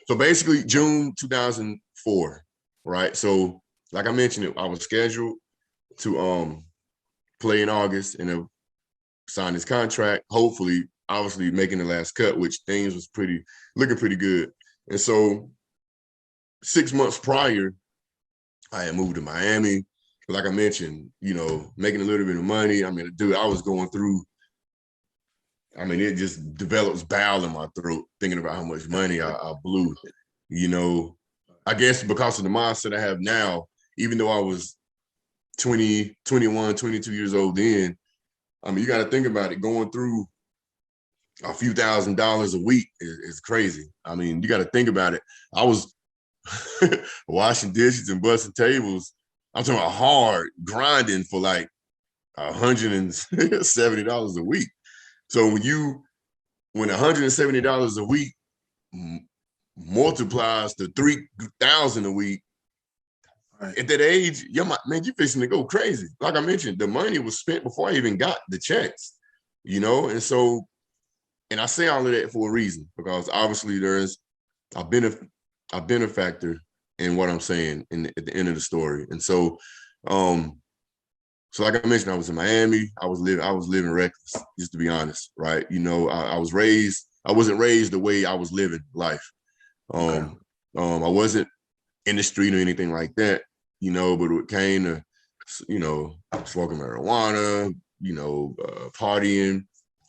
So basically June 2004, right? So like I mentioned, I was scheduled to play in August and then sign this contract, hopefully, obviously making the last cut, which things was looking pretty good. And so 6 months prior, I had moved to Miami. Like I mentioned, making a little bit of money. I mean, dude, I was going through, it just develops bile in my throat thinking about how much money I blew. I guess because of the mindset I have now, even though I was 20, 21, 22 years old then, you got to think about it. Going through a few $1,000s a week is crazy. You got to think about it. I was washing dishes and busting tables. I'm talking about hard grinding for like $170 a week. So when $170 a week multiplies to $3,000 a week, right, at that age, you're fixing to go crazy. Like I mentioned, the money was spent before I even got the checks, and so, and I say all of that for a reason, because obviously I've been a benefactor in what I'm saying at the end of the story. And so, so like I mentioned, I was in Miami. I was living reckless, just to be honest, right? I wasn't raised the way I was living life. I wasn't in the street or anything like that, but it came to, smoking marijuana, partying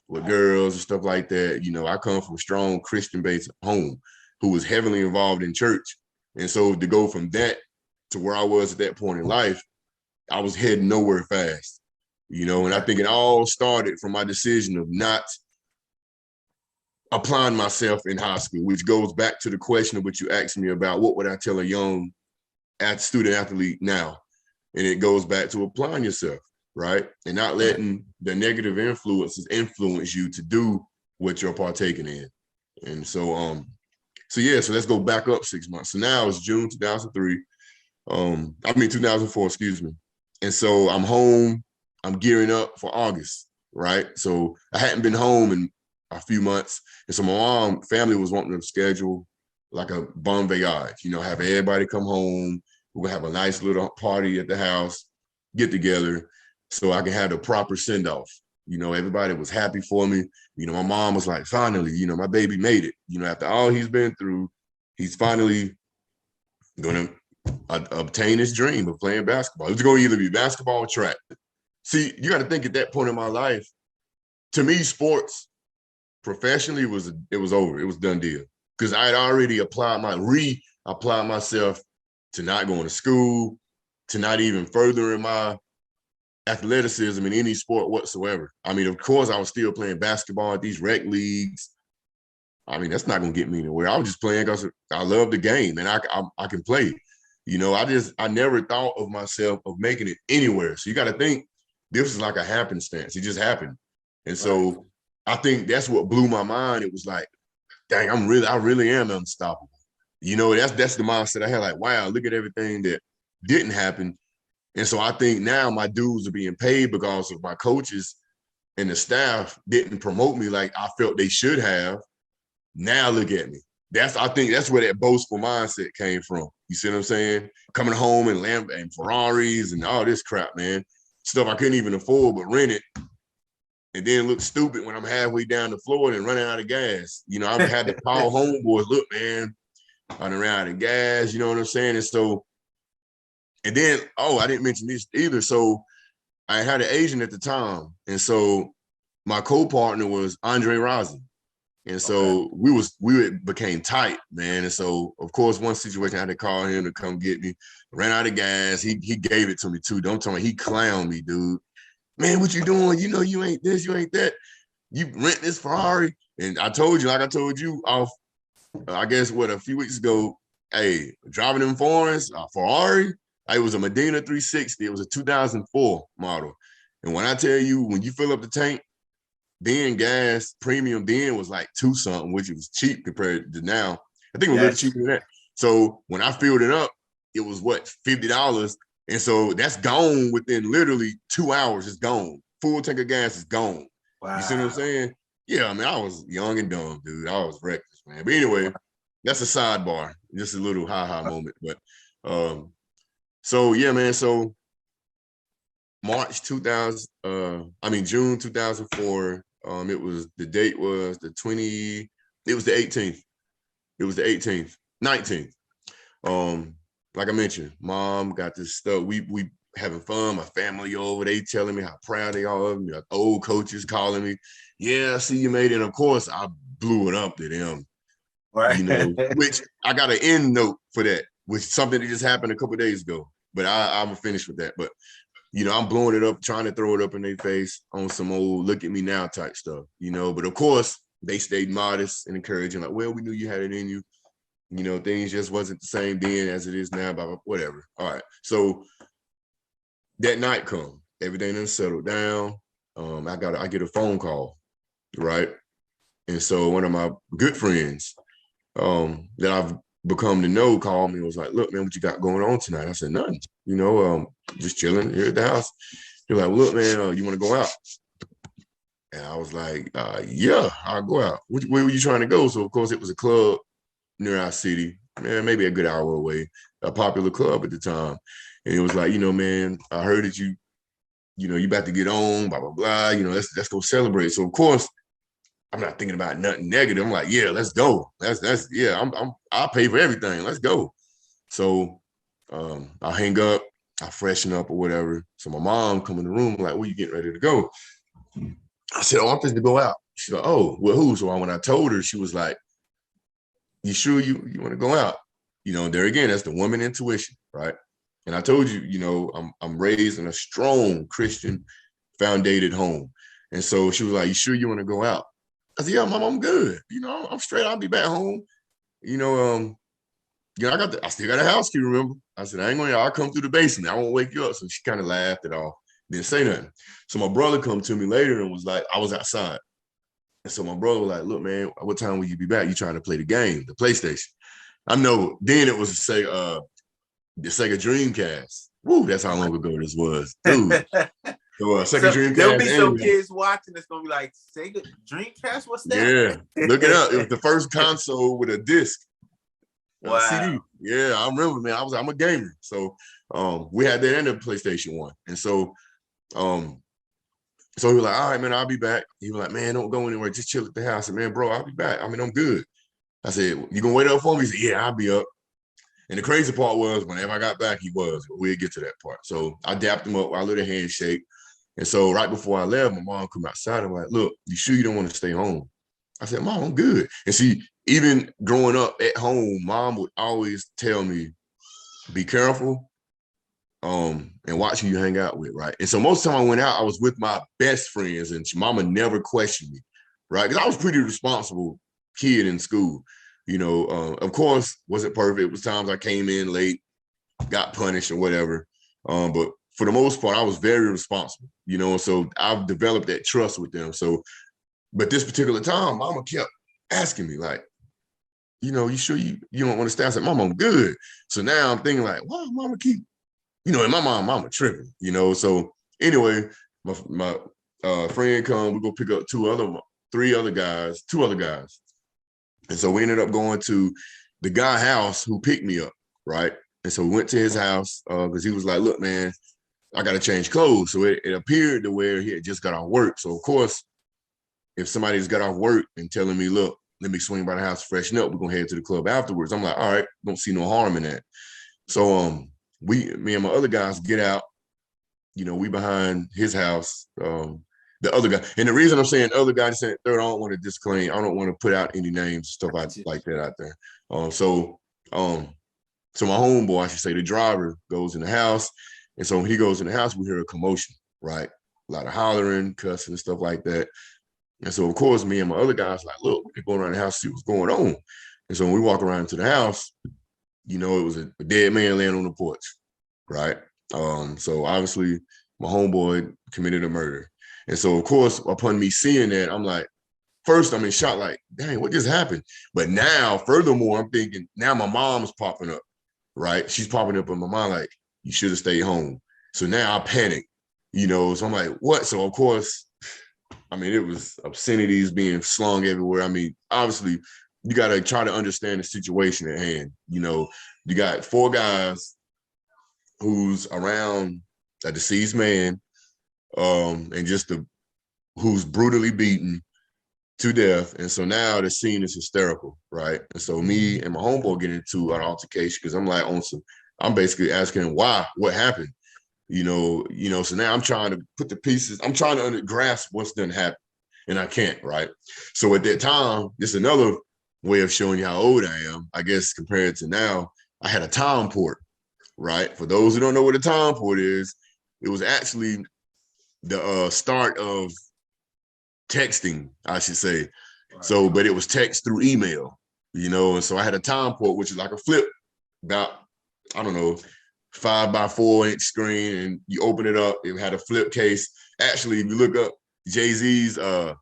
with girls and stuff like that. I come from a strong Christian-based home who was heavily involved in church. And so to go from that to where I was at that point in life, I was heading nowhere fast, and I think it all started from my decision of not applying myself in high school, which goes back to the question of what you asked me about, what would I tell a young student athlete now? And it goes back to applying yourself, right? And not letting the negative influences influence you to do what you're partaking in. And so, so let's go back up 6 months. So now it's June 2004, excuse me. And so I'm home, I'm gearing up for August, right? So I hadn't been home in a few months. And so my family was wanting to schedule like a bon voyage, have everybody come home. We're gonna have a nice little party at the house, get together, so I can have the proper send-off. Everybody was happy for me. My mom was like, finally, my baby made it. After all he's been through, he's finally gonna obtain his dream of playing basketball. It's going to either be basketball or track. See, you got to think at that point in my life, to me, sports professionally it was over. It was done deal, because I had already applied myself to not going to school, to not even furthering my athleticism in any sport whatsoever. Of course, I was still playing basketball at these rec leagues. That's not going to get me anywhere. I was just playing because I love the game and I can play. I never thought of myself of making it anywhere. So you got to think this is like a happenstance. It just happened. And so I think that's what blew my mind. It was like, dang, I really am unstoppable. That's the mindset I had. Like, wow, look at everything that didn't happen. And so I think now my dues are being paid because of my coaches and the staff didn't promote me like I felt they should have. Now look at me. I think that's where that boastful mindset came from. You see what I'm saying? Coming home and Ferraris and all this crap, man. Stuff I couldn't even afford but rent it. And then look stupid when I'm halfway down the floor and running out of gas. I've had to call homeboys, look, man, I done ran out of gas, you know what I'm saying? And so, and then, I didn't mention this either. So I had an agent at the time. And so my co-partner was Andre Rossi. And so we became tight, man. And so, of course, one situation I had to call him to come get me. Ran out of gas. He gave it to me too. Don't tell me he clowned me, dude. Man, what you doing? You ain't this, you ain't that. You rent this Ferrari. And I told you, like I told you off, I guess a few weeks ago, hey, driving them foreigns, Ferrari, it was a Medina 360. It was a 2004 model. And when I tell you, when you fill up the tank, then gas premium then was like $2 something, which was cheap compared to now. I think it was a little cheaper than that. So when I filled it up, it was $50. And so that's gone within literally 2 hours. It's gone. Full tank of gas is gone. Wow. You see what I'm saying? Yeah, I was young and dumb, dude. I was reckless, man. But anyway, that's a sidebar, just a little ha moment. But so yeah, man. So March 2000, June 2004. It was the date was the 20. It was the 18th. It was the 18th, 19th. Like I mentioned, mom got this stuff. We having fun. My family over. They telling me how proud they are of me. Like old coaches calling me. Yeah, I see you made it. And of course, I blew it up to them. Right. You know, which I got an end note for that, which something that just happened a couple days ago. But I'm finished with that. But you know, I'm blowing it up, trying to throw it up in their face on some old look at me now type stuff, you know. But of course, they stayed modest and encouraging, like, well, we knew you had it in you. You know, things just wasn't the same then as it is now, but whatever. All right. So that night come, everything done settled down. I get a phone call, right? And so one of my good friends that I've become to know called me and was like, look, man, what you got going on tonight? I said, nothing. You know, just chilling here at the house. They're like, look, man, you want to go out? And I was like, yeah, I'll go out. Where were you trying to go? So, of course, it was a club near our city, man, maybe a good hour away, a popular club at the time. And it was like, you know, man, I heard that you about to get on, blah, blah, blah. You know, let's go celebrate. So, of course, I'm not thinking about nothing negative. I'm like, yeah, let's go. I'll pay for everything. Let's go. So I hang up, I freshen up or whatever. So my mom come in the room, like, where you getting ready to go? I said, oh, I'm supposed to go out. She's like, oh, well, who? So when I told her, she was like, you sure you want to go out? You know, there again, that's the woman intuition, right? And I told you, you know, I'm raised in a strong Christian foundated home. And so she was like, you sure you want to go out? I said, yeah, mom, I'm good. You know, I'm straight. I'll be back home. You know, I still got a house key, remember? I said, I'll come through the basement. I won't wake you up. So she kind of laughed it off, didn't say nothing. So my brother come to me later and was like, I was outside. And so my brother was like, look, man, what time will you be back? You trying to play the game, the PlayStation. I know then it was the Sega Dreamcast. Woo, that's how long ago this was. Dude. So, Sega Dreamcast. There'll be some kids watching that's gonna be like, Sega Dreamcast, what's that? Yeah, look it up. It was the first console with a disc. Wow. CD. Yeah, I remember, man. I'm a gamer. So we had that in the PlayStation 1. And so he was like, all right, man, I'll be back. He was like, man, don't go anywhere. Just chill at the house. I said, man, bro, I'll be back. I mean, I'm good. I said, you gonna wait up for me? He said, yeah, I'll be up. And the crazy part was whenever I got back, he was. We'll get to that part. So I dapped him up. I let a handshake. And so right before I left, my mom come outside and was like, look, you sure you don't want to stay home? I said, Mom, I'm good. And see, even growing up at home, mom would always tell me, be careful and watch who you hang out with, right? And so most of the time I went out, I was with my best friends and mama never questioned me, right? Because I was pretty responsible kid in school. You know, of course, wasn't perfect. It was times I came in late, got punished or whatever. But for the most part, I was very responsible, you know, so I've developed that trust with them. So, but this particular time, mama kept asking me, like, you know, you sure you don't want to stay? I said, Mama, I'm good. So now I'm thinking like, why mama keep, you know, and my mama tripping, you know. So anyway, my friend come, we go pick up two other guys. And so we ended up going to the guy house who picked me up, right? And so we went to his house because he was like, look, man, I got to change clothes. So it appeared to where he had just got off work. So of course, if somebody's got off work and telling me, look, let me swing by the house, freshen up, we're going to head to the club afterwards. I'm like, all right, don't see no harm in that. So me and my other guys get out, you know, we behind his house, the other guy. And the reason I'm saying other guy, saying third, I don't want to disclaim, I don't want to put out any names, stuff like that out there. So my homeboy, I should say, the driver goes in the house. And so when he goes in the house, we hear a commotion, right? A lot of hollering, cussing, and stuff like that. And so, of course, me and my other guys like, look, we're going around the house to see what's going on. And so when we walk around to the house, you know, it was a dead man laying on the porch, right? So obviously, my homeboy committed a murder. And so, of course, upon me seeing that, I'm like, first I'm in shock, like, dang, what just happened? But now, furthermore, I'm thinking, now my mom's popping up, right? She's popping up in my mind like, you should have stayed home. So now I panic, you know, so I'm like, what? So, of course, I mean, it was obscenities being slung everywhere. I mean, obviously, you got to try to understand the situation at hand. You know, you got 4 guys who's around a deceased man, and just who's brutally beaten to death. And so now the scene is hysterical, right? And so me and my homeboy get into an altercation because I'm like I'm basically asking him why, what happened, so now I'm trying to put the pieces, I'm trying to grasp what's done happened, and I can't, right? So at that time, this is another way of showing you how old I am, I guess, compared to now. I had a time port, right? For those who don't know what a time port is, it was actually the start of texting, I should say. Right. So, but it was text through email, and so I had a time port, which is like a flip, about, I don't know, 5x4 screen, and you open it up, it had a flip case. Actually, if you look up Jay-Z's, I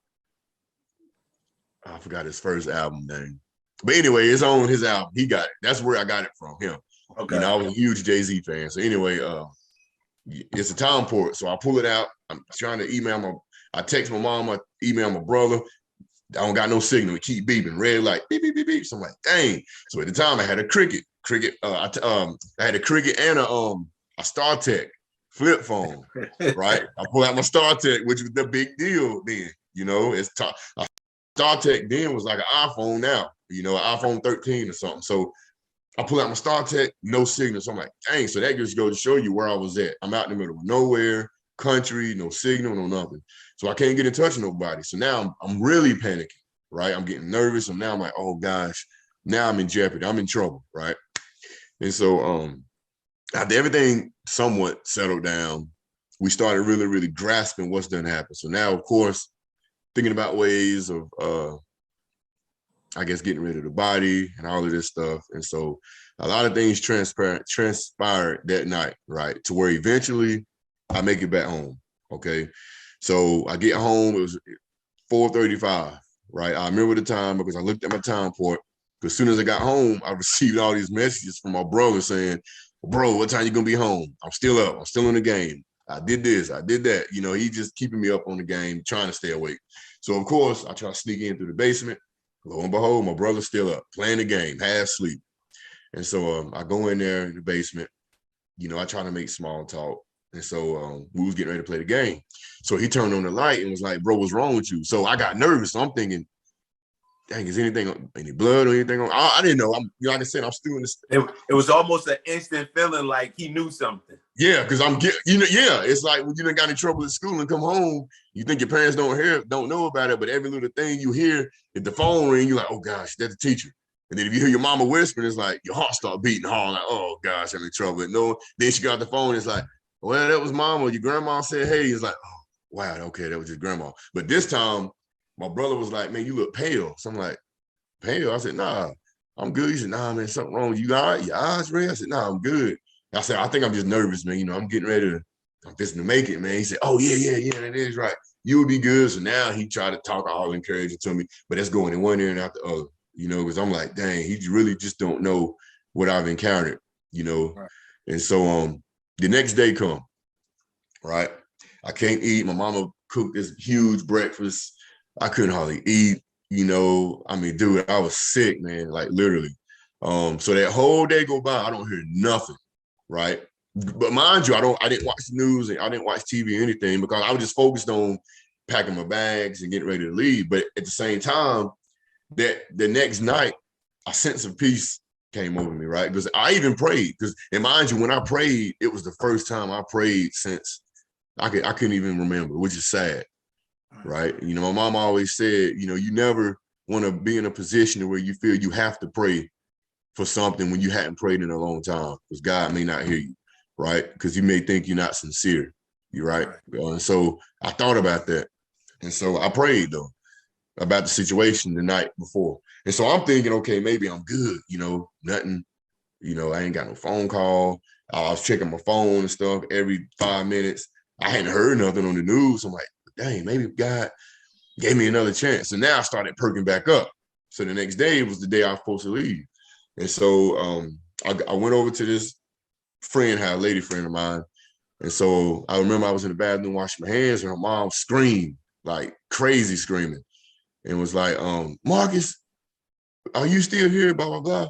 forgot his first album name. But anyway, it's on his album. He got it. That's where I got it from, him. Okay. I was a huge Jay-Z fan. So anyway, it's a time port. So I pull it out. I'm trying to I text my mom, I email my brother. I don't got no signal. It keep beeping, red light, beep, beep, beep, beep. So I'm like, dang. So at the time I had a Cricket. I had a Cricket and a StarTech flip phone, right? I pull out my StarTech, which was the big deal then. StarTech then was like an iPhone now, an iPhone 13 or something. So I pull out my StarTech, no signal. So I'm like, dang. So that just goes to show you where I was at. I'm out in the middle of nowhere, country, no signal, no nothing. So I can't get in touch with nobody. So now I'm really panicking, right? I'm getting nervous. And now I'm like, oh gosh, now I'm in jeopardy. I'm in trouble, right? And so after everything somewhat settled down, we started really, really grasping what's done happened. So now, of course, thinking about ways of, I guess, getting rid of the body and all of this stuff. And so a lot of things transpired that night, right? To where eventually I make it back home, okay? So I get home, it was 4:35, right? I remember the time because I looked at my time port. Because as soon as I got home, I received all these messages from my brother saying, bro, what time you gonna be home? I'm still up, I'm still in the game. I did this, I did that. He just keeping me up on the game, trying to stay awake. So of course, I try to sneak in through the basement. Lo and behold, my brother's still up, playing the game, half asleep. And so I go in there in the basement. I try to make small talk. And so we was getting ready to play the game. So he turned on the light and was like, bro, what's wrong with you? So I got nervous. So I'm thinking, dang, is anything, any blood or anything on? I didn't know. Like I said, I'm still in this. It was almost an instant feeling like he knew something. Yeah, because it's like when you done got in trouble at school and come home, you think your parents don't know about it, but every little thing you hear, if the phone ring, you're like, oh gosh, that's the teacher. And then if you hear your mama whispering, it's like your heart start beating hard, like, oh gosh, I'm in trouble. And no, then she got the phone, it's like, well, that was mama. Your grandma said, hey. It's like, oh, wow, okay, that was your grandma. But this time, my brother was like, man, you look pale. So I'm like, pale? I said, nah, I'm good. He said, nah, man, something wrong with you. All right, your eyes red? I said, nah, I'm good. I said, I think I'm just nervous, man. I'm getting ready I'm fixing to make it, man. He said, oh, yeah, that is right. You would be good. So now he tried to talk all encouraging to me, but that's going in one ear and out the other, because I'm like, dang, he really just don't know what I've encountered, Right. And so the next day come, right? I can't eat. My mama cooked this huge breakfast. I couldn't hardly eat, dude, I was sick, man, like literally. So that whole day go by, I don't hear nothing, right? But mind you, I didn't watch the news and I didn't watch TV or anything because I was just focused on packing my bags and getting ready to leave. But at the same time, that the next night, a sense of peace came over me, right? Because I even prayed. And mind you, when I prayed, it was the first time I prayed since I couldn't even remember, which is sad, right? My mom always said, you never want to be in a position where you feel you have to pray for something when you hadn't prayed in a long time, because God may not hear you, right? Because He may think you're not sincere, you're right. And so I thought about that. And so I prayed though about the situation the night before. And so I'm thinking, okay, maybe I'm good, nothing, I ain't got no phone call. I was checking my phone and stuff every 5 minutes. I hadn't heard nothing on the news. I'm like, dang, maybe God gave me another chance. And now I started perking back up. So the next day was the day I was supposed to leave. And so I went over to this friend, had a lady friend of mine. And so I remember I was in the bathroom washing my hands and her mom screamed, like crazy screaming. And was like, Marcus, are you still here? Blah, blah, blah.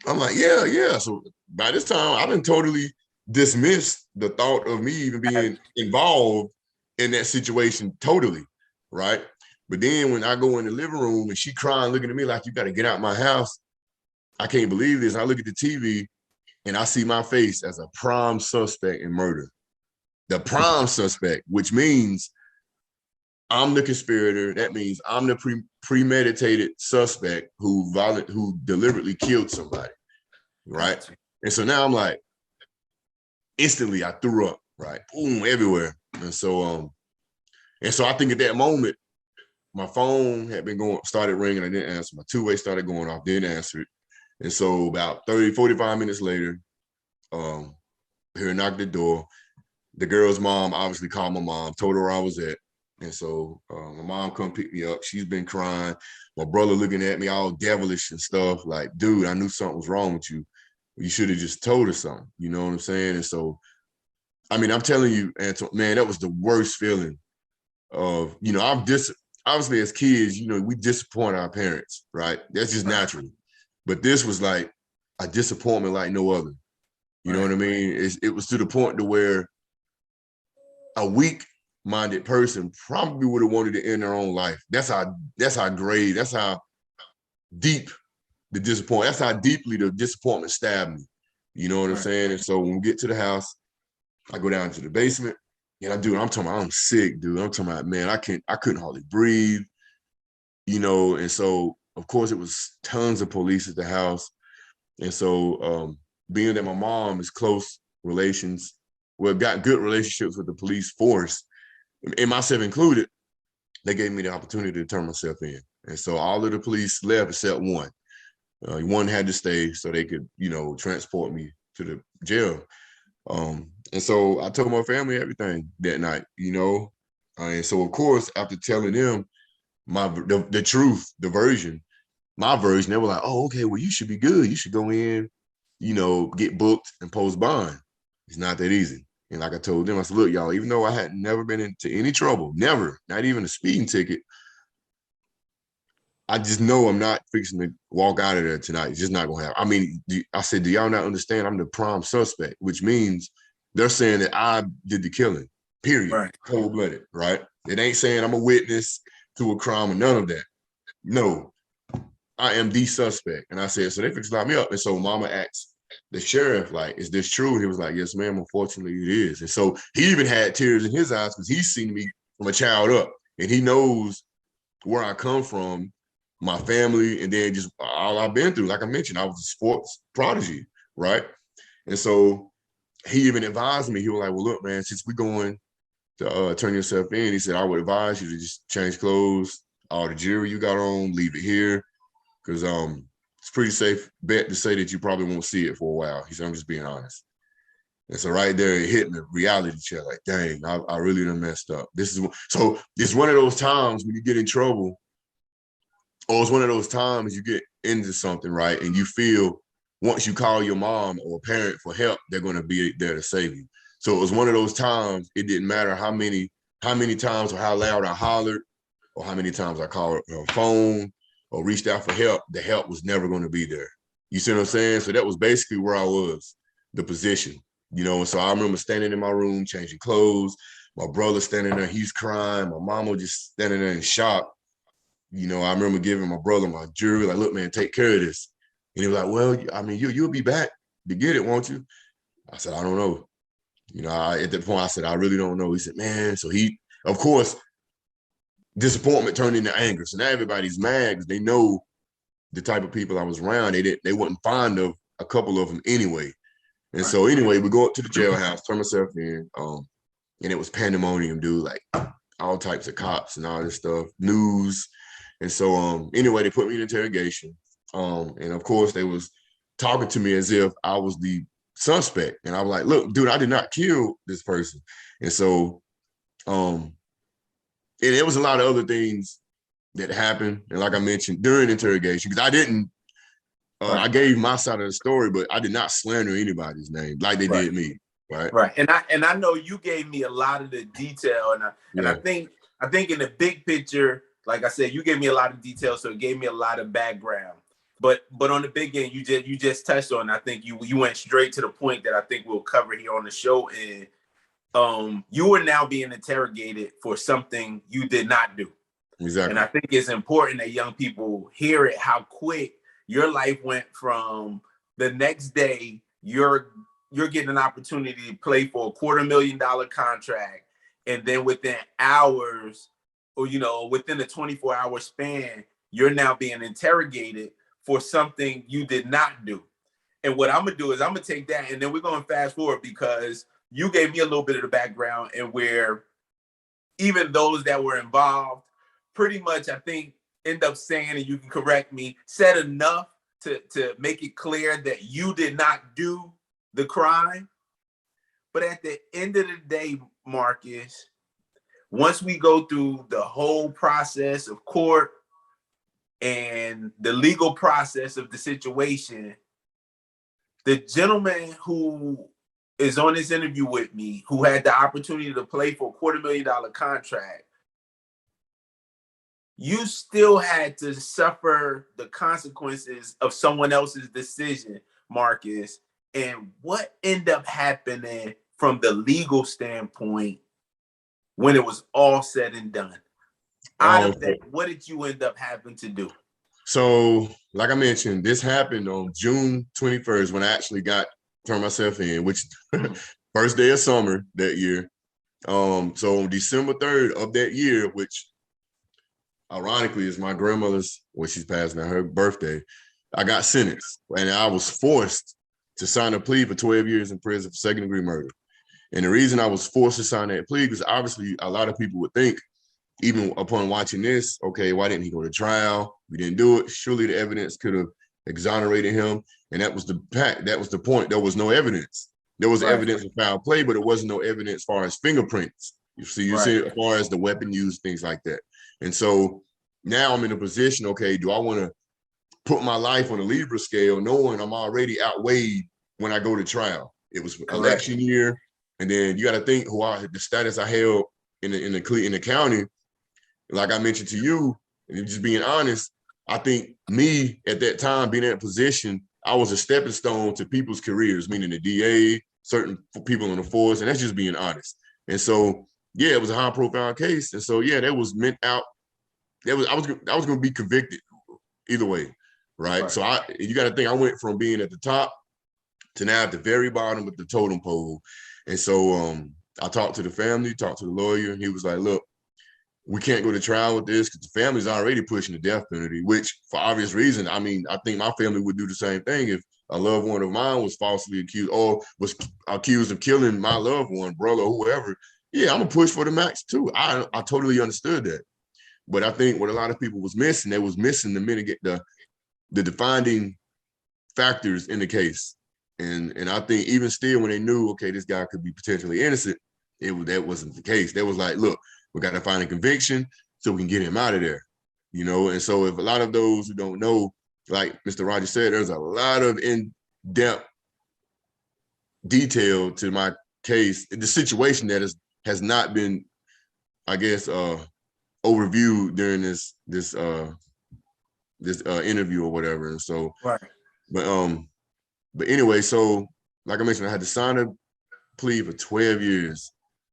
I'm like, yeah, yeah. So by this time, I done totally dismissed the thought of me even being involved in that situation totally, right? But then when I go in the living room and she crying, looking at me like, you got to get out my house. I can't believe this. I look at the TV and I see my face as a prime suspect in murder. The prime suspect, which means I'm the conspirator. That means I'm the premeditated suspect who deliberately killed somebody, right? And so now I'm like, instantly I threw up, right? Boom, everywhere. And so I think at that moment, my phone had been started ringing. I didn't answer. My two-way started going off, didn't answer it. And so about 30, 45 minutes later, here knocked the door. The girl's mom obviously called my mom, told her where I was at. And so my mom come pick me up. She's been crying. My brother looking at me all devilish and stuff like, dude, I knew something was wrong with you. You should have just told us something. You know what I'm saying? And so, I mean, I'm telling you, Antoine, man, that was the worst feeling of, you know, obviously as kids, you know, we disappoint our parents, right? That's just natural. But this was like a disappointment like no other. You know what I mean? It was to the point to where a weak-minded person probably would have wanted to end their own life. That's how grave, that's how deep the disappointment, that's how deeply the disappointment stabbed me. You know what I'm saying? And so when we get to the house, I go down to the basement and I'm talking about, I'm sick, dude. I'm talking about, man, I couldn't hardly breathe, you know? And so, of course, it was tons of police at the house. And so being that my mom is close relations, well, got good relationships with the police force, and myself included, they gave me the opportunity to turn myself in. And so all of the police left except one. One had to stay so they could, you know, transport me to the jail. And so I told my family everything that night, you know. And so, of course, after telling them the truth, the version, my version, they were like, oh, okay, well, you should be good. You should go in, you know, get booked and post bond. It's not that easy. And like I told them, I said, look, y'all, even though I had never been into any trouble, never, not even a speeding ticket, I just know I'm not fixing to walk out of there tonight. It's just not going to happen. I mean, I said, do y'all not understand? I'm the prime suspect, which means they're saying that I did the killing, period. Right. Cold-blooded, right? It ain't saying I'm a witness to a crime or none of that. No, I am the suspect. And I said, so they fixed to lock me up. And so mama asked the sheriff, like, is this true? And he was like, yes, ma'am, unfortunately it is. And so he even had tears in his eyes because he's seen me from a child up and he knows where I come from, my family, and then just all I've been through. Like I mentioned, I was a sports prodigy, right? And so he even advised me, he was like, well, look, man, since we're going to turn yourself in, he said, I would advise you to just change clothes, all the jewelry you got on, leave it here, because it's pretty safe bet to say that you probably won't see it for a while. He said, I'm just being honest. And so right there, it hit the reality check, like, dang, I really done messed up. So it's one of those times when you get in trouble, or it's one of those times you get into something, right? And you feel once you call your mom or a parent for help, they're going to be there to save you. So it was one of those times, it didn't matter how many times or how loud I hollered or how many times I called a phone or reached out for help, the help was never going to be there. You see what I'm saying? So that was basically where I was, the position, you know? And so I remember standing in my room, changing clothes, my brother standing there, he's crying, my mama just standing there in shock. You know, I remember giving my brother my jewelry, like, look, man, take care of this. And he was like, well, I mean, you'll be back to get it, won't you? I said, I don't know. You know, at that point, I said, I really don't know. He said, man, so of course, disappointment turned into anger. So now everybody's mad because they know the type of people I was around. They wasn't fond of a couple of them anyway. And so anyway, we go up to the jailhouse, turn myself in, and it was pandemonium, dude, like all types of cops and all this stuff, news. And so anyway, they put me in interrogation. And of course, they was talking to me as if I was the suspect. And I was like, look, dude, I did not kill this person. And so, and there was a lot of other things that happened. And like I mentioned, during interrogation, because I didn't, I gave my side of the story, but I did not slander anybody's name like they did me. Right. Right. And I know you gave me a lot of the detail. And I think in the big picture, like I said, you gave me a lot of details, so it gave me a lot of background. But on the big end, you just touched on. I think you went straight to the point that I think we'll cover here on the show. And you are now being interrogated for something you did not do. Exactly. And I think it's important that young people hear it, how quick your life went from the next day, you're getting an opportunity to play for a $250,000 contract. And then within hours, or, within a 24-hour span, you're now being interrogated for something you did not do. And what I'm going to do is I'm going to take that, and then we're going to fast forward, because you gave me a little bit of the background, and where even those that were involved pretty much, I think, end up saying, and you can correct me, said enough to make it clear that you did not do the crime. But at the end of the day, Marcus, once we go through the whole process of court and the legal process of the situation, the gentleman who is on this interview with me, who had the opportunity to play for a $250,000 contract, you still had to suffer the consequences of someone else's decision, Marcus. And what ended up happening from the legal standpoint when it was all said and done? Out of that, what did you end up having to do? So, like I mentioned, this happened on June 21st when I actually turned myself in, which first day of summer that year. So on December 3rd of that year, which ironically is my grandmother's, when she's passed now, her birthday, I got sentenced, and I was forced to sign a plea for 12 years in prison for second-degree murder. And the reason I was forced to sign that plea, because obviously a lot of people would think, even upon watching this, okay, why didn't he go to trial? We didn't do it. Surely the evidence could have exonerated him. And that was the point. There was no evidence. There was evidence of foul play, but it wasn't no evidence as far as fingerprints. You see as far as the weapon use, things like that. And so now I'm in a position, okay, do I want to put my life on a Libra scale, knowing I'm already outweighed when I go to trial? It was election year. And then you got to think the status I held in the county. Like I mentioned to you, and just being honest, I think me at that time being in that position, I was a stepping stone to people's careers, meaning the DA, certain people in the force, and that's just being honest. And so, yeah, it was a high profile case. And so, yeah, that was meant out. I was going to be convicted either way, right? So you got to think, I went from being at the top to now at the very bottom of the totem pole. And so I talked to the family, talked to the lawyer, and he was like, look, we can't go to trial with this because the family's already pushing the death penalty, which for obvious reason, I mean, I think my family would do the same thing if a loved one of mine was falsely accused or was accused of killing my loved one, brother, or whoever. Yeah, I'm gonna push for the max too. I totally understood that. But I think what a lot of people was missing, they was missing the defining factors in the case. And I think even still when they knew, okay, this guy could be potentially innocent, that wasn't the case. They was like, look, we got to find a conviction so we can get him out of there, And so if a lot of those who don't know, like Mr. Rogers said, there's a lot of in-depth detail to my case, the situation that has not been, I guess, overviewed during this interview or whatever. And so, but anyway, so like I mentioned, I had to sign a plea for 12 years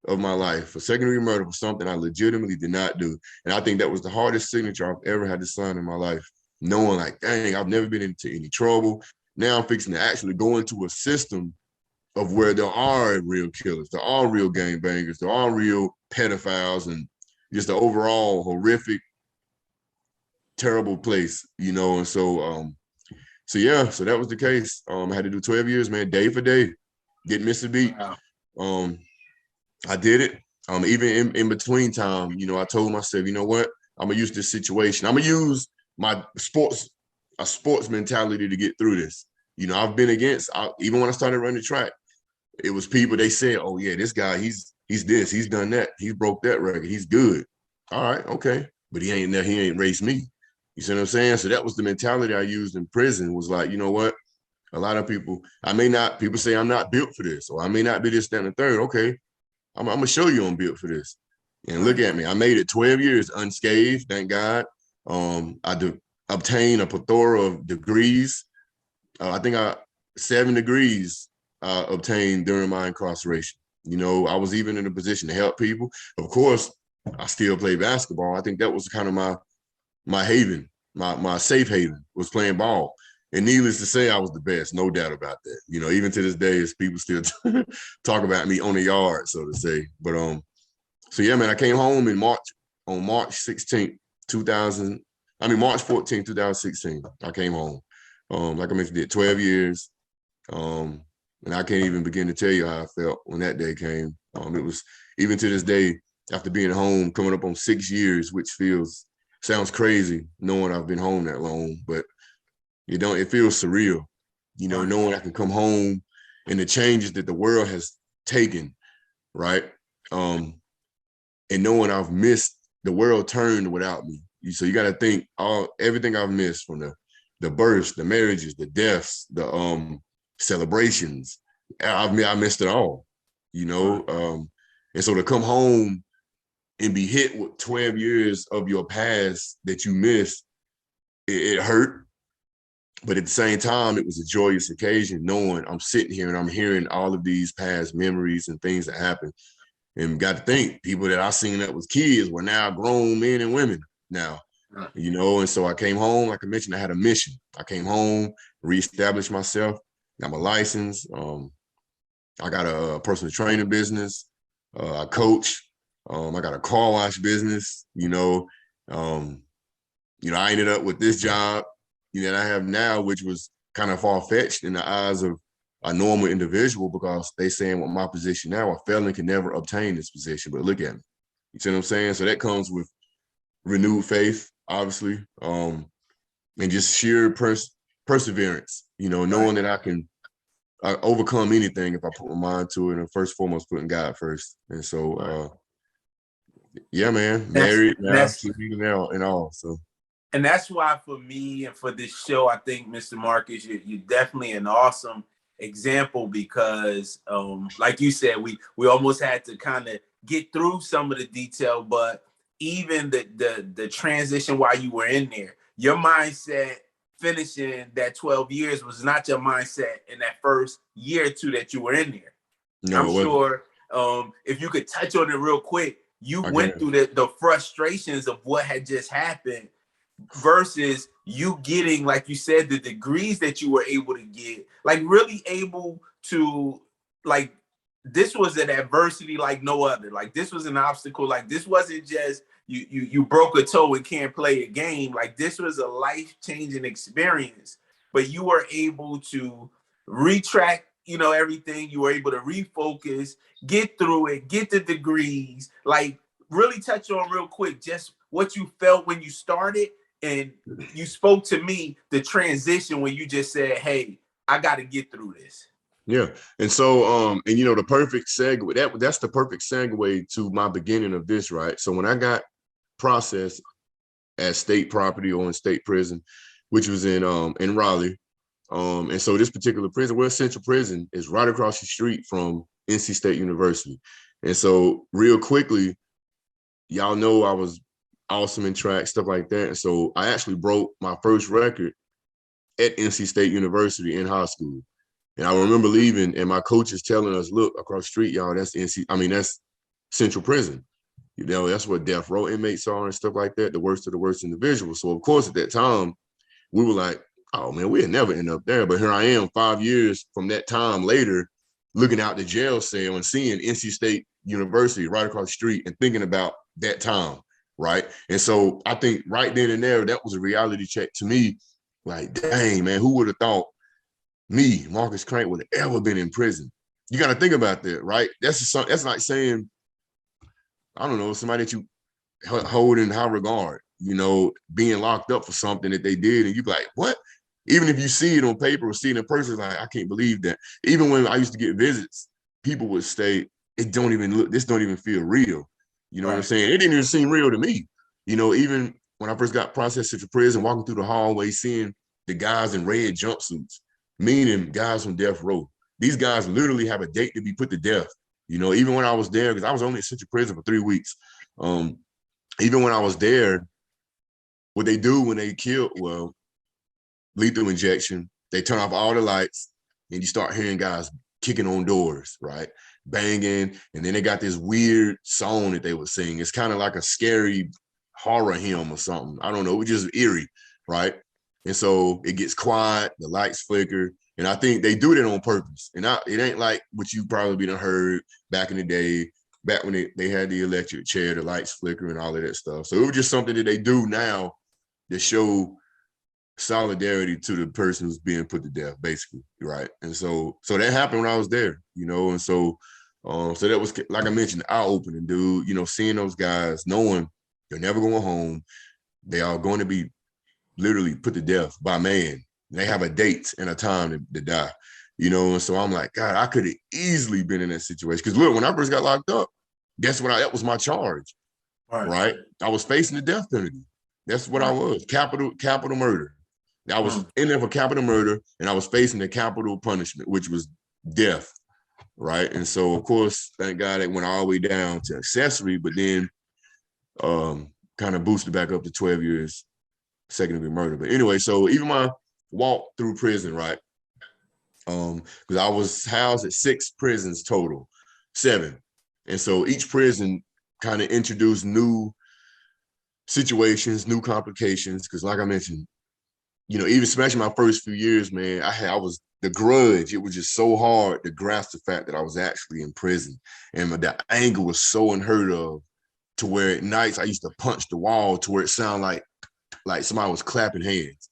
of my life for second-degree murder for something I legitimately did not do. And I think that was the hardest signature I've ever had to sign in my life, knowing like, dang, I've never been into any trouble. Now I'm fixing to actually go into a system of where there are real killers, there are real gangbangers, there are real pedophiles, and just the overall horrific, terrible place, And so, so that was the case. I had to do 12 years, man, day for day, didn't miss a beat. Wow. I did it. Even in between time, I told myself, you know what? I'm gonna use this situation. I'm gonna use my sports mentality to get through this. I've been even when I started running track, it was people, they said, oh yeah, this guy, he's this, he's done that, he broke that record, he's good. All right, okay. But he ain't raced me. You see what I'm saying? So that was the mentality I used in prison, was like, you know what? A lot of people, people say I'm not built for this, or I may not be this, that, and the third. Okay. I'm gonna show you I'm built for this. And look at me, I made it 12 years unscathed, thank God. I obtained a plethora of degrees. I think 7 degrees obtained during my incarceration. You know, I was even in a position to help people. Of course, I still play basketball. I think that was kind of my haven, my safe haven was playing ball. And needless to say, I was the best, no doubt about that. You know, even to this day, as people still talk about me on the yard, so to say. But so yeah, man, I came home in March, on March 16th, March 14th, 2016. I came home. Like I mentioned, did 12 years. And I can't even begin to tell you how I felt when that day came. It was, even to this day, after being home, coming up on 6 years, which sounds crazy knowing I've been home that long, but it feels surreal, you know, knowing I can come home and the changes that the world has taken, right? And knowing I've missed, the world turned without me. So you got to think everything I've missed, from the births, the marriages, the deaths, the celebrations. I missed it all, you know. And so to come home and be hit with 12 years of your past that you missed, it hurt. But at the same time, it was a joyous occasion, knowing I'm sitting here and I'm hearing all of these past memories and things that happened. And got to think, people that I seen that was kids were now grown men and women now, you know. And so I came home, like I mentioned, I had a mission. I came home, reestablished myself, got my license. I got a personal training business. I coach. I got a car wash business, you know. I ended up with this job, that I have now, which was kind of far-fetched in the eyes of a normal individual, because they saying with my position now, a felon can never obtain this position. But look at me. You see what I'm saying? So that comes with renewed faith, obviously, and just sheer perseverance, knowing that I can overcome anything if I put my mind to it, and first and foremost, putting God first. And so, yeah, man, married now, now and all. So. And that's why, for me and for this show, I think, Mr. Marcus, you're definitely an awesome example, because like you said, we almost had to kind of get through some of the detail, but even the transition while you were in there, your mindset finishing that 12 years was not your mindset in that first year or two that you were in there. No, I'm sure if you could touch on it real quick, you went through the frustrations of what had just happened, versus you getting, like you said, the degrees that you were able to get, like really able to, like, this was an adversity like no other. Like, this was an obstacle. Like, this wasn't just you broke a toe and can't play a game. Like, this was a life-changing experience, but you were able to retract, everything. You were able to refocus, get through it, get the degrees. Like, really touch on real quick just what you felt when you started. And you spoke to me the transition when you just said, hey, I got to get through this. Yeah. And so, and the perfect segue, that's the perfect segue to my beginning of this, right? So when I got processed at state property or in state prison, which was in Raleigh. And so this particular prison, Central Prison, is right across the street from NC State University. And so real quickly, y'all know I was awesome in track, stuff like that. And so I actually broke my first record at NC State University in high school. And I remember leaving and my coaches telling us, look, across the street, y'all, that's that's Central Prison. That's where death row inmates are and stuff like that, the worst of the worst individuals. So of course, at that time, we were like, oh man, we'll never end up there. But here I am 5 years from that time later, looking out the jail cell and seeing NC State University right across the street and thinking about that time. Right. And so I think right then and there, that was a reality check to me. Like, dang, man, who would have thought me, Marcus Crank, would have ever been in prison? You got to think about that, right? That's like saying, I don't know, somebody that you hold in high regard, being locked up for something that they did. And you be like, what? Even if you see it on paper or see it in person, it's like, I can't believe that. Even when I used to get visits, people would say, this don't even feel real. You know what I'm saying? It didn't even seem real to me. Even when I first got processed at the prison, walking through the hallway, seeing the guys in red jumpsuits, meaning guys from death row. These guys literally have a date to be put to death. Even when I was there, because I was only at Central Prison for 3 weeks. Even when I was there, what they do when they kill, well, lethal injection, they turn off all the lights and you start hearing guys kicking on doors, right? Banging. And then they got this weird song that they would sing. It's kind of like a scary horror hymn or something. I don't know. It was just eerie, right? And so it gets quiet, the lights flicker. And I think they do that on purpose. And it ain't like what you probably done heard back in the day, back when they had the electric chair, the lights flicker and all of that stuff. So it was just something that they do now to show solidarity to the person who's being put to death, basically, right? And so that happened when I was there, and so that was, like I mentioned, eye-opening, dude. Seeing those guys, knowing they're never going home, they are going to be literally put to death by man. They have a date and a time to die, and so I'm like, God, I could have easily been in that situation. Because look, when I first got locked up, that was my charge, right? I was facing the death penalty. That's what I was, capital murder. I was in there for capital murder, and I was facing the capital punishment, which was death, right? And so, of course, thank God it went all the way down to accessory, but then kind of boosted back up to 12 years second-degree murder. But anyway, so even my walk through prison, right? Because I was housed at 6 prisons total, 7. And so each prison kind of introduced new situations, new complications, because like I mentioned, even especially my first few years, man, I was the grudge. It was just so hard to grasp the fact that I was actually in prison. And the anger was so unheard of, to where at nights I used to punch the wall to where it sounded like somebody was clapping hands.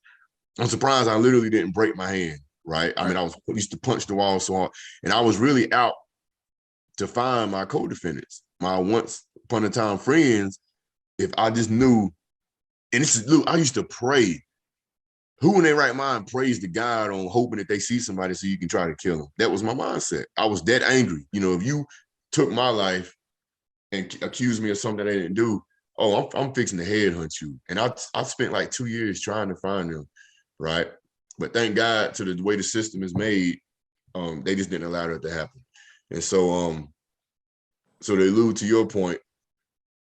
I'm surprised I literally didn't break my hand, right? I mean, I used to punch the wall so hard. And I was really out to find my co-defendants, my once upon a time friends, if I just knew. And I used to pray. Who in their right mind prays to God on hoping that they see somebody so you can try to kill them? That was my mindset. I was that angry. If you took my life and accused me of something that I didn't do, I'm fixing to headhunt you. And I spent like 2 years trying to find them, right? But thank God, to the way the system is made, they just didn't allow that to happen. And so, so to allude to your point,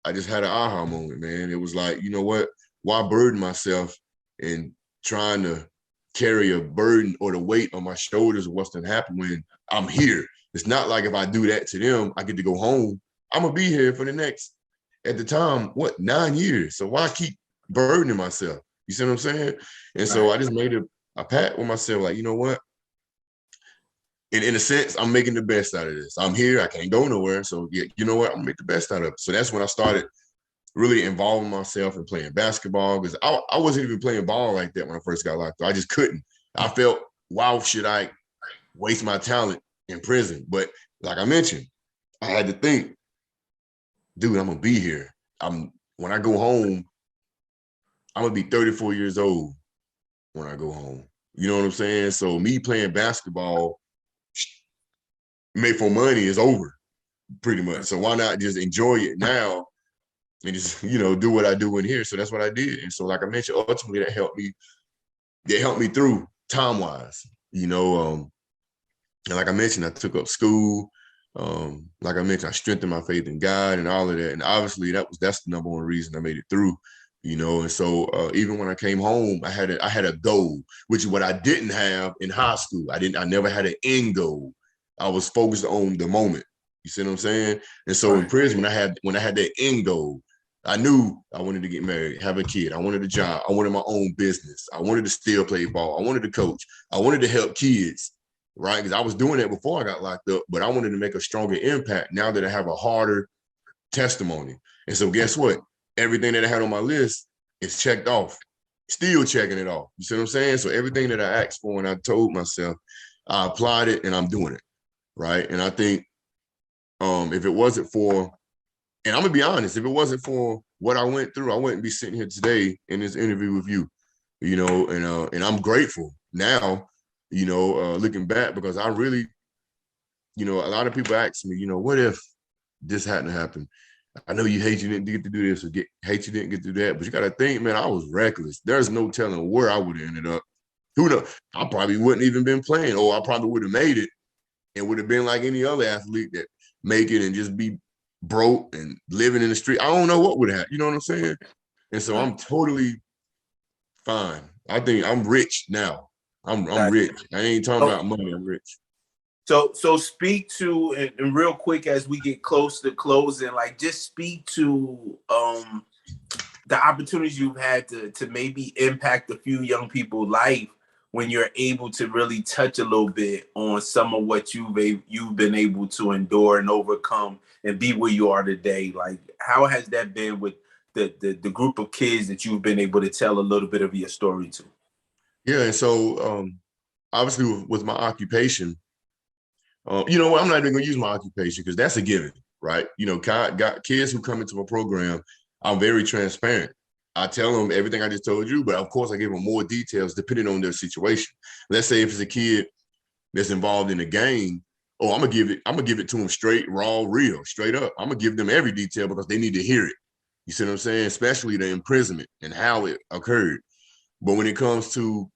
I just had an aha moment, man. It was like, you know what? Why burden myself in trying to carry a burden or the weight on my shoulders of what's going to happen when I'm here? It's not like if I do that to them, I get to go home. I'm going to be here for the next, at the time, 9 years? So why keep burdening myself? You see what I'm saying? And so I just made a pact with myself, like, you know what? In a sense, I'm making the best out of this. I'm here. I can't go nowhere. So, yeah, you know what? I'm going to make the best out of it. So that's when I started really involving myself in playing basketball, because I wasn't even playing ball like that when I first got locked up. I just couldn't. I felt, why should I waste my talent in prison? But like I mentioned, I had to think, dude, I'm going to be here. When I go home, I'm going to be 34 years old when I go home. You know what I'm saying? So me playing basketball made for money is over, pretty much. So why not just enjoy it now and just, do what I do in here? So that's what I did. And so, like I mentioned, ultimately that helped me through time-wise, and like I mentioned, I took up school. Like I mentioned, I strengthened my faith in God and all of that. And obviously that's the number one reason I made it through, and so even when I came home, I had a goal, which is what I didn't have in high school. I never had an end goal. I was focused on the moment. You see what I'm saying? And so in prison, when I had that end goal, I knew I wanted to get married, have a kid. I wanted a job. I wanted my own business. I wanted to still play ball. I wanted to coach. I wanted to help kids, right? Because I was doing that before I got locked up, but I wanted to make a stronger impact now that I have a harder testimony. And so guess what? Everything that I had on my list is checked off. Still checking it off. You see what I'm saying? So everything that I asked for and I told myself, I applied it and I'm doing it, right? And I think if it wasn't for, and I'm gonna be honest, if it wasn't for what I went through, I wouldn't be sitting here today in this interview with you, and I'm grateful now, looking back, because I really, a lot of people ask me, what if this hadn't happened? I know you hate you didn't get to do this, or hate you didn't get to do that, but you got to think, man, I was reckless. There's no telling where I would have ended up. Who knows? I probably wouldn't even been playing, or I probably would have made it and would have been like any other athlete that make it and just be broke and living in the street, I don't know what would happen. You know what I'm saying? And so I'm totally fine. I think I'm rich now. I'm rich. I ain't talking about money. I'm rich. So speak to, and real quick as we get close to closing, like just speak to the opportunities you've had to maybe impact a few young people's life when you're able to really touch a little bit on some of what you've been able to endure and overcome and be where you are today. Like, how has that been with the group of kids that you've been able to tell a little bit of your story to? Yeah, and so obviously with my occupation, you know what? I'm not even gonna use my occupation because that's a given, right? You know, got kids who come into my program. I'm very transparent. I tell them everything I just told you, but of course I give them more details depending on their situation. Let's say if it's a kid that's involved in a gang, oh, I'm gonna give it to them straight, raw, real, straight up. I'm gonna give them every detail because they need to hear it. You see what I'm saying? Especially the imprisonment and how it occurred. But when it comes to,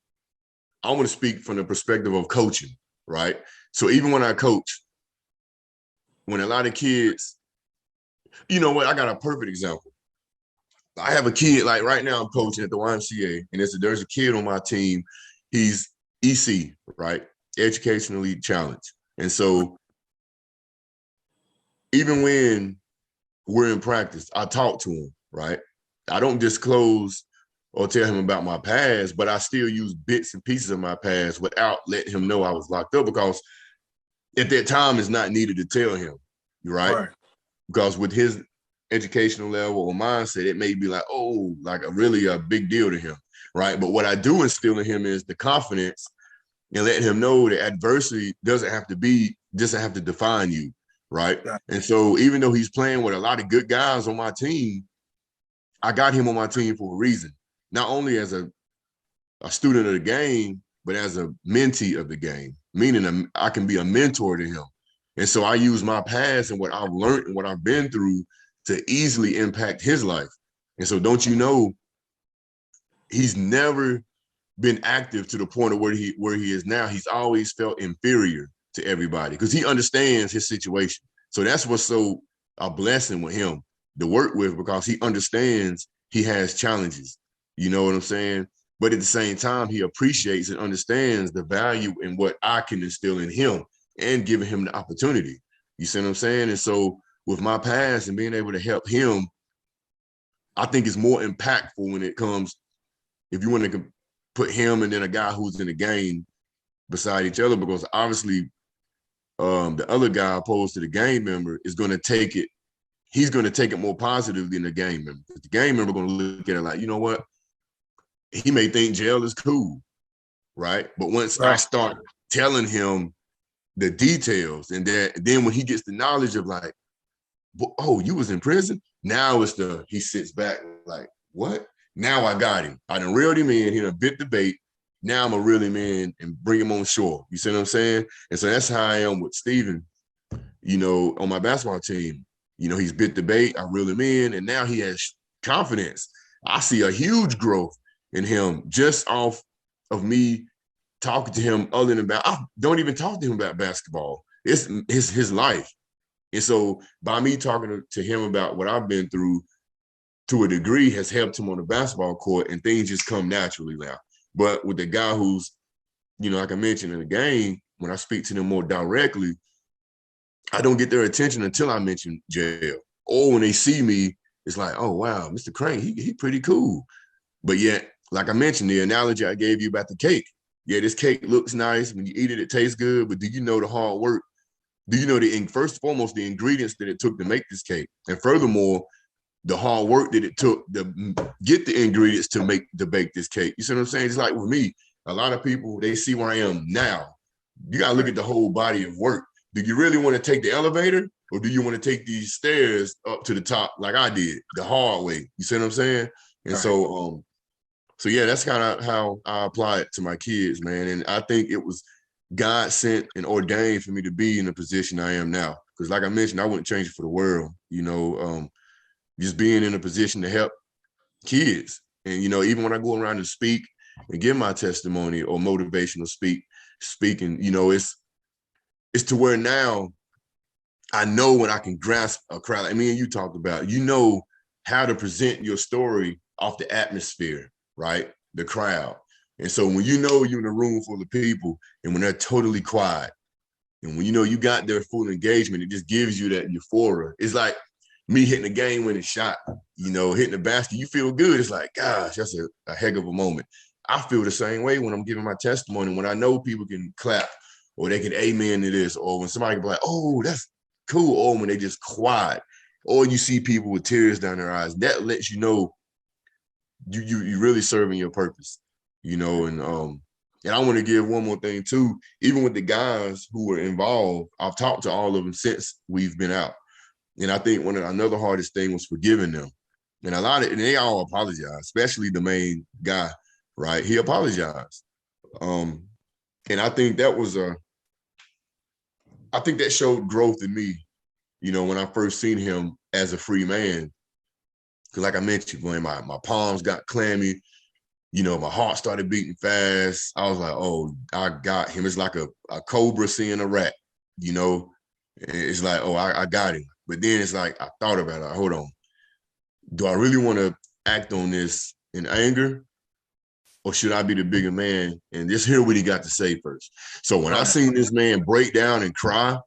I want to speak from the perspective of coaching, right? So even when I coach, when a lot of kids, you know what, I got a perfect example. I have a kid, like right now I'm coaching at the YMCA, and there's a kid on my team, he's EC, right? Educationally challenged. And so even when we're in practice, I talk to him, right? I don't disclose or tell him about my past, but I still use bits and pieces of my past without letting him know I was locked up, because at that time it's not needed to tell him, right? Because with his educational level or mindset, it may be like, oh, like really a big deal to him, right? But what I do instill in him is the confidence and letting him know that adversity doesn't have to define you, right? Yeah. And so even though he's playing with a lot of good guys on my team, I got him on my team for a reason. Not only as a student of the game, but as a mentee of the game, meaning I can be a mentor to him. And so I use my past and what I've learned and what I've been through to easily impact his life. And so don't you know, he's never been active to the point of where he is now. He's always felt inferior to everybody because he understands his situation. So that's what's so a blessing with him to work with, because he understands he has challenges. You know what I'm saying? But at the same time, he appreciates and understands the value in what I can instill in him and giving him the opportunity. You see what I'm saying? And so with my past and being able to help him, I think it's more impactful when it comes, if you want to put him and then a guy who's in the game beside each other, because obviously the other guy opposed to the gang member is going to take it, he's going to take it more positive than the gang member. The gang member going to look at it like, you know what? He may think jail is cool, right? But once I start telling him the details, and then when he gets the knowledge of like, oh, you was in prison? Now he sits back like, what? Now I got him. I done reeled him in. He done bit the bait. Now I'm going to reel him in and bring him on shore. You see what I'm saying? And so that's how I am with Steven, you know, on my basketball team. You know, he's bit the bait. I reel him in, and now he has confidence. I see a huge growth in him just off of me talking to him other than I don't even talk to him about basketball. It's his life. And so by me talking to him about what I've been through, to a degree, has helped him on the basketball court, and things just come naturally now. But with the guy who's, you know, like I mentioned in the game, when I speak to them more directly, I don't get their attention until I mention jail. Or when they see me, it's like, oh, wow, Mr. Crane, he pretty cool. But yet, like I mentioned, the analogy I gave you about the cake. Yeah, this cake looks nice. When you eat it, it tastes good. But do you know the hard work? Do you know first and foremost, the ingredients that it took to make this cake? And furthermore, the hard work that it took to get the ingredients to bake this cake. You see what I'm saying? It's like with me, a lot of people, they see where I am now. You got to look at the whole body of work. Do you really want to take the elevator, or do you want to take these stairs up to the top like I did, the hard way? You see what I'm saying? And so yeah, that's kind of how I apply it to my kids, man. And I think it was God sent and ordained for me to be in the position I am now. Because like I mentioned, I wouldn't change it for the world, you know, just being in a position to help kids. And, you know, even when I go around and speak and give my testimony or motivational speaking, you know, it's to where now I know when I can grasp a crowd, like me and you talked about, you know how to present your story off the atmosphere, right? The crowd. And so when you know you're in a room full of people and when they're totally quiet, and when you know you got their full engagement, it just gives you that euphoria. It's like me hitting a game-winning shot, you know, hitting the basket, you feel good. It's like, gosh, that's a heck of a moment. I feel the same way when I'm giving my testimony, when I know people can clap or they can amen to this, or when somebody can be like, oh, that's cool, or when they just quiet, or you see people with tears down their eyes, that lets you know you really serving your purpose, you know. And I want to give one more thing too. Even with the guys who were involved, I've talked to all of them since we've been out. And I think another hardest thing was forgiving them. And and they all apologize, especially the main guy, right? He apologized. And I think I think that showed growth in me, you know, when I first seen him as a free man. Because like I mentioned, when my palms got clammy, you know, my heart started beating fast. I was like, oh, I got him. It's like a cobra seeing a rat, you know. It's like, oh, I got him. But then it's like, I thought about it. Like, hold on. Do I really want to act on this in anger? Or should I be the bigger man and just hear what he got to say first? So when I seen this man break down and cry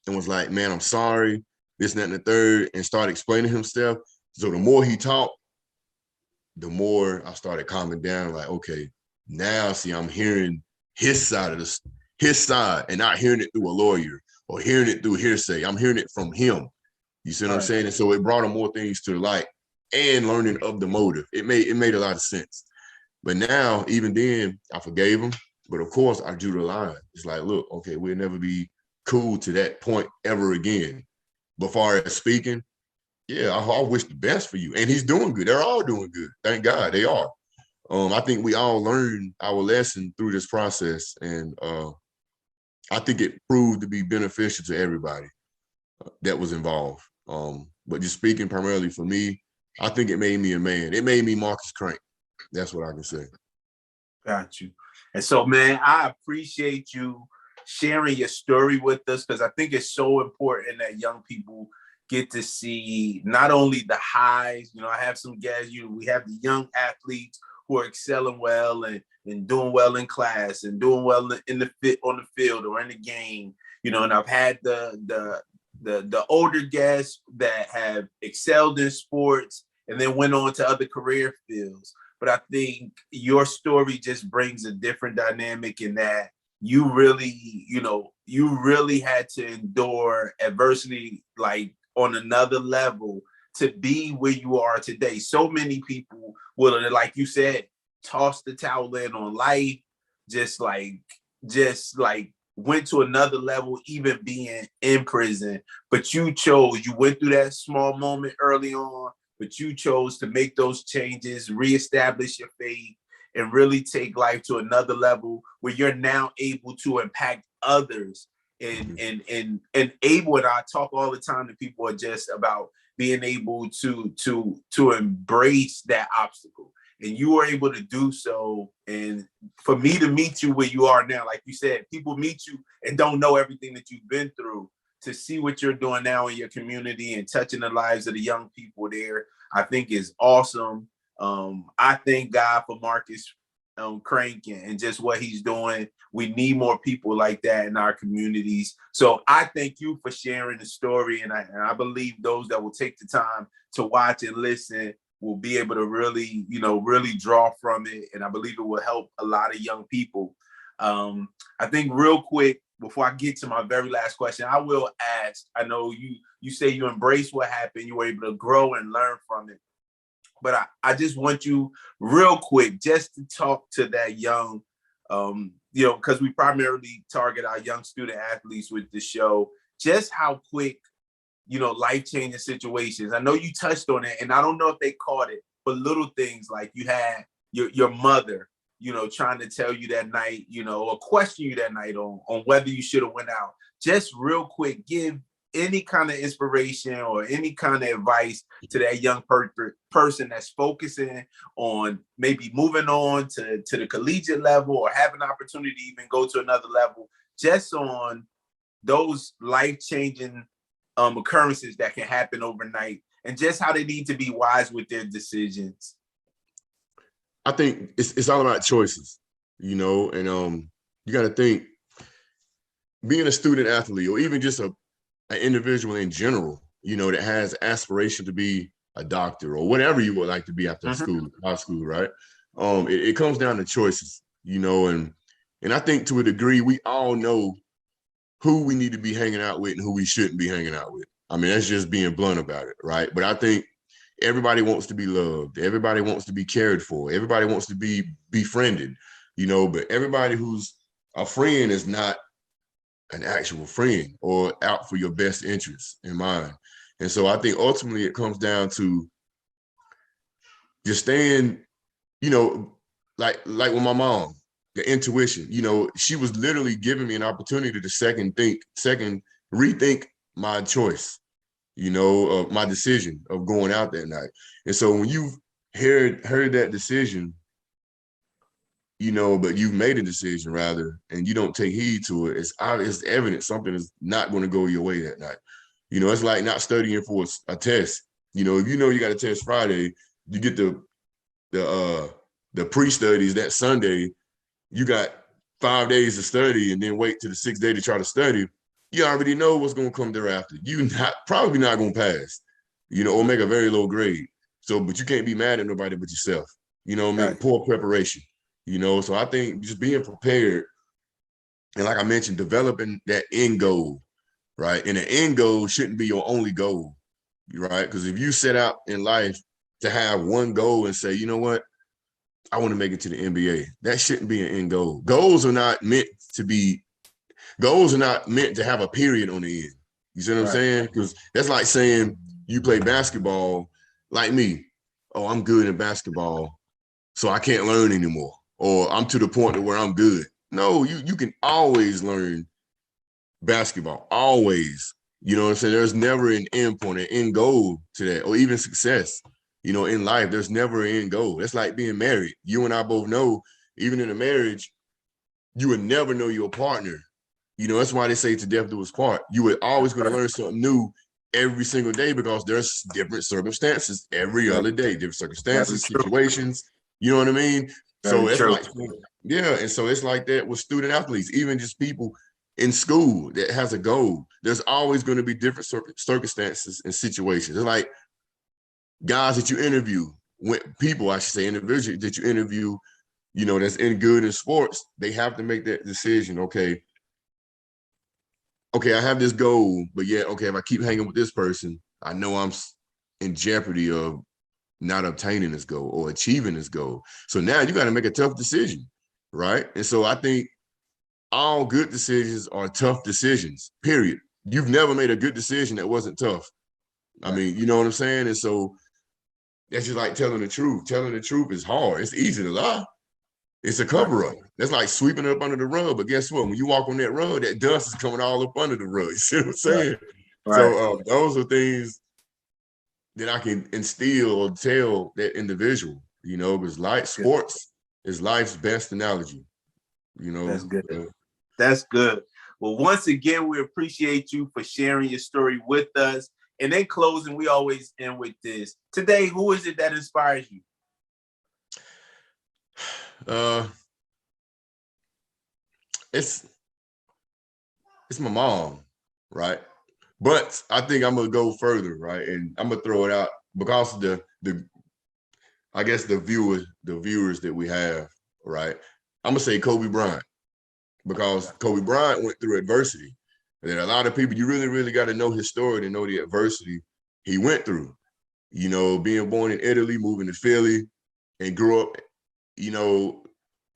and was like, man, I'm sorry, this, that, and the third, and start explaining himself. So the more he talked, the more I started calming down, like, okay, now see, I'm hearing his side and not hearing it through a lawyer or hearing it through hearsay. I'm hearing it from him. You see what I'm saying? And so it brought him more things to light and learning of the motive. It made a lot of sense. But now, even then, I forgave him. But of course, I drew the line. It's like, look, okay, we'll never be cool to that point ever again. But far as speaking, yeah, I wish the best for you. And he's doing good. They're all doing good. Thank God they are. I think we all learned our lesson through this process. And I think it proved to be beneficial to everybody that was involved. But just speaking primarily for me, I think it made me a man. It made me Marcus Crank. That's what I can say. Got you. And so, man, I appreciate you sharing your story with us, because I think it's so important that young people get to see not only the highs. You know, I have some guys, we have the young athletes who are excelling well and doing well in class and doing well on the field or in the game. You know, and I've had the older guests that have excelled in sports and then went on to other career fields. But I think your story just brings a different dynamic in that you really had to endure adversity like on another level to be where you are today. So many people will, like you said, toss the towel in on life, just like went to another level, even being in prison. But you went through that small moment early on, but you chose to make those changes, reestablish your faith, and really take life to another level where you're now able to impact others. And able, and I talk all the time to people, are just about being able to embrace that obstacle. And you were able to do so. And for me to meet you where you are now, like you said, people meet you and don't know everything that you've been through. To see what you're doing now in your community and touching the lives of the young people there, I think is awesome. I thank God for Marcus Crank and just what he's doing. We need more people like that in our communities. So I thank you for sharing the story. And I believe those that will take the time to watch and listen will be able to really draw from it. And I believe it will help a lot of young people. I think real quick, before I get to my very last question, I will ask, I know you say you embrace what happened, you were able to grow and learn from it. But I just want you real quick just to talk to that young, because we primarily target our young student athletes with the show, just how quick, life-changing situations. I know you touched on it, and I don't know if they caught it, but little things like you had your mother, trying to tell you that night, or question you that night on whether you should have went out. Just real quick, give any kind of inspiration or any kind of advice to that young person that's focusing on maybe moving on to the collegiate level or have an opportunity to even go to another level, just on those life-changing occurrences that can happen overnight, and just how they need to be wise with their decisions? I think it's all about choices, you know, and you got to think being a student athlete or even just an individual in general, you know, that has aspiration to be a doctor or whatever you would like to be after school, high school, right? It comes down to choices, you know, and I think to a degree we all know who we need to be hanging out with and who we shouldn't be hanging out with. I mean, that's just being blunt about it, right? But I think everybody wants to be loved. Everybody wants to be cared for. Everybody wants to be befriended, you know, but everybody who's a friend is not an actual friend or out for your best interests in mind. And so I think ultimately it comes down to just staying, you know, like with my mom, the intuition, you know, she was literally giving me an opportunity to rethink my choice, you know, of my decision of going out that night. And so when you've heard that decision, you know, but you've made a decision rather, and you don't take heed to it, it's evident something is not going to go your way that night. You know, it's like not studying for a test. You know, if you know you got a test Friday, you get the pre-studies that Sunday, you got 5 days to study and then wait till the 6th day to try to study. You already know what's going to come thereafter. Probably not going to pass, you know, or make a very low grade. So, but you can't be mad at nobody but yourself. You know what I mean? Right. Poor preparation, you know? So I think just being prepared and like I mentioned, developing that end goal, right? And the end goal shouldn't be your only goal, right? Because if you set out in life to have one goal and say, you know what, I want to make it to the NBA, that shouldn't be an end goal. Goals are not meant to have a period on the end. You see what I'm saying? Because that's like saying you play basketball like me. Oh, I'm good in basketball, so I can't learn anymore. Or I'm to the point where I'm good. No, you can always learn basketball, always. You know what I'm saying? There's never an end point, an end goal to that, or even success. You know, in life, there's never an end goal. It's like being married. You and I both know, even in a marriage, you would never know your partner. You know, that's why they say to death do us part. You would always going to learn something new every single day because there's different circumstances every other day, different circumstances, situations. You know what I mean? So it's like, yeah. And so it's like that with student athletes, even just people in school that has a goal. There's always going to be different circumstances and situations. It's like guys that you interview, individuals that you interview, you know, that's in good in sports, they have to make that decision. Okay, I have this goal, but yet, okay, if I keep hanging with this person, I know I'm in jeopardy of not obtaining this goal or achieving this goal. So now you got to make a tough decision, right? And so I think all good decisions are tough decisions, period. You've never made a good decision that wasn't tough. I mean, you know what I'm saying? And so that's just like telling the truth. Telling the truth is hard. It's easy to lie. It's a cover-up. That's like sweeping it up under the rug. But guess what? When you walk on that rug, that dust is coming all up under the rug. You see what I'm saying? Right. So those are things that I can instill or tell that individual, you know, because sports is life's best analogy. You know, that's good. That's good. Well, once again, we appreciate you for sharing your story with us. And in closing, we always end with this. Today, who is it that inspires you? It's my mom, right? But I think I'm gonna go further, right? And I'm gonna throw it out because of the I guess the viewers that we have, right? I'm gonna say Kobe Bryant, because Kobe Bryant went through adversity. And a lot of people, you really, really got to know his story to know the adversity he went through. You know, being born in Italy, moving to Philly, and grew up, you know,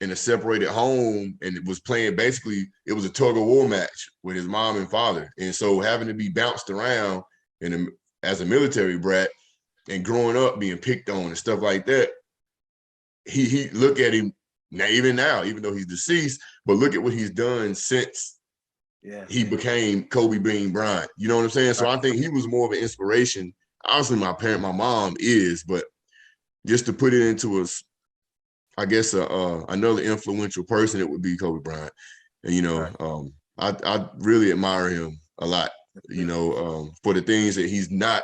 in a separated home, and it was playing, basically, it was a tug of war match with his mom and father. And so having to be bounced around as a military brat and growing up being picked on and stuff like that, he look at him now, even though he's deceased, but look at what he's done since he became Kobe Bean Bryant. You know what I'm saying? So I think he was more of an inspiration. Obviously, my mom is, but just to put it into another influential person, it would be Kobe Bryant. And, you know, I really admire him a lot. for the things that he's not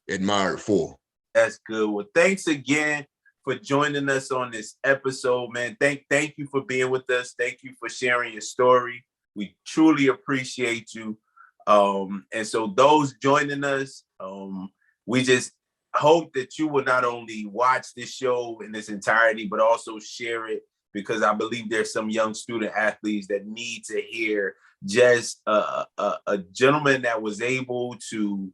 admired for. That's good. Well, thanks again for joining us on this episode, man. Thank you for being with us. Thank you for sharing your story. We truly appreciate you. And so those joining us, we just hope that you will not only watch this show in its entirety, but also share it, because I believe there's some young student athletes that need to hear just a gentleman that was able to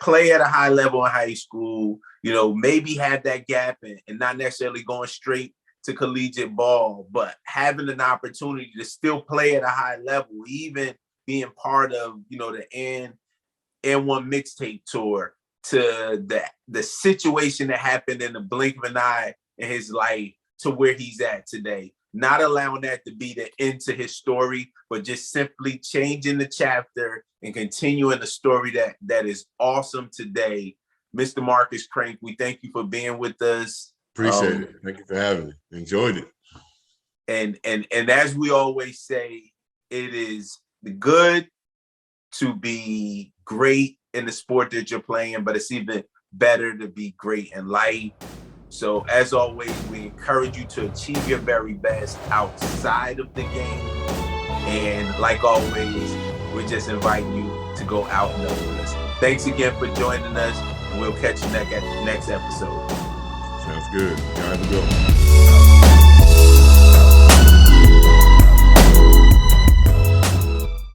play at a high level in high school, maybe have that gap and not necessarily going straight to collegiate ball, but having an opportunity to still play at a high level, even being part of, the N1 mixtape tour, to the situation that happened in the blink of an eye in his life to where he's at today. Not allowing that to be the end to his story, but just simply changing the chapter and continuing the story that is awesome today. Mr. Marcus Crank, we thank you for being with us. Appreciate it. Thank you for having me. Enjoyed it. And as we always say, it is good to be great in the sport that you're playing, but it's even better to be great in life. So as always, we encourage you to achieve your very best outside of the game. And like always, we're just inviting you to go out in the woods. Thanks again for joining us, and we'll catch you at the next episode. Sounds good. Y'all have a good one.